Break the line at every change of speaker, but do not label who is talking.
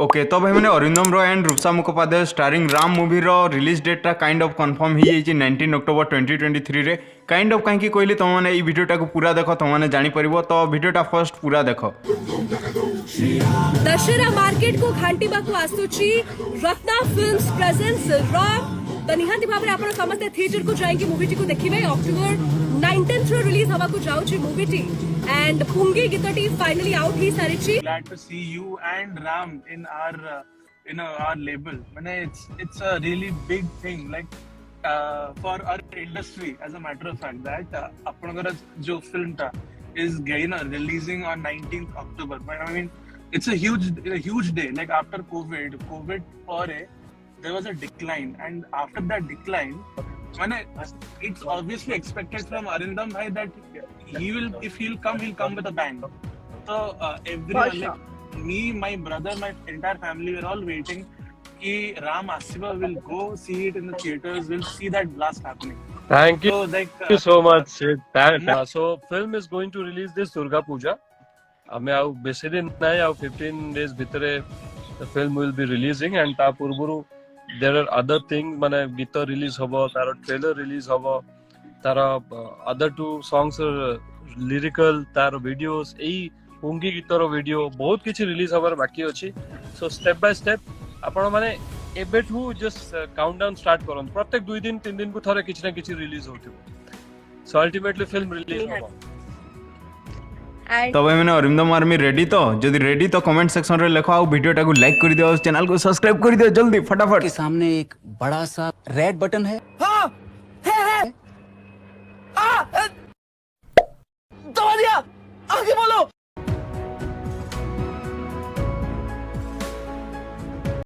Okay तो भाई मैंने Arindam Roy and Rupsa Mukhopadhyay starring Ram movie रो release date kind of confirm ही 19 अक्टोबर 2023 रे काइंड ऑफ कहीं कहली तुम मैंने ये वीडियोटा को पूरा देख तुम मैंने जापर तो वीडियोटा फर्स्ट पूरा देख।
दशहरा मार्केट को घाटी आसुची रत्ना फिल्म्स प्रेजेंट्स रॉ तो निहाती भाव आप समस्ते थिएटर को जाएंगे मूवी को देखिए अक्टोबर 19 रिलीज हवा को जाऊची मूवी एंड पुंगी गीतटी फाइनली आउट ही सारी।
Glad to see you and R.A.M in our label. Mane, it's a really big thing like for our industry as a matter of fact that apanagara jo film ta is releasing on 19th October. But I mean it's a huge day like after COVID pore there was a decline and after that decline it's obviously expected from Arindam bhai that he'll come with a bang. So everyone like me, my brother, my entire family, we're all waiting ki Ram Asiva will go see it in the theaters, we'll see that blast happening.
Thank you.
So like
Thank you so much. So film is going to release this Durga Puja. हमें आउ बेसी दिन नहीं आउ 15 days भितरे the film will be releasing and ता पूर्वरु there are other things माने गीत release हबो तार trailer release हबो तार other two songs lyrical तार videos एई पुंगी गीतर वीडियो बहुत किछि रिलीज हबार बाकी अछि। सो स्टेप बाय स्टेप आपण माने एबेठू जस्ट काउंटडाउन स्टार्ट करन प्रत्येक 2 दिन 3 दिन को थरे किछि ना किछि रिलीज होथिबो। सो अल्टीमेटली फिल्म रिलीज हबो।
तो भाई मैंने अरिंदम आर्मी रेडी तो जदि रेडी तो कमेंट सेक्शन रे लिखो और वीडियोटा को लाइक कर दियो चैनल को सब्सक्राइब कर दियो जल्दी फटाफट।
के सामने एक बड़ा सा रेड बटन है।
हाँ, है। दबा दिया, आगे बोलो।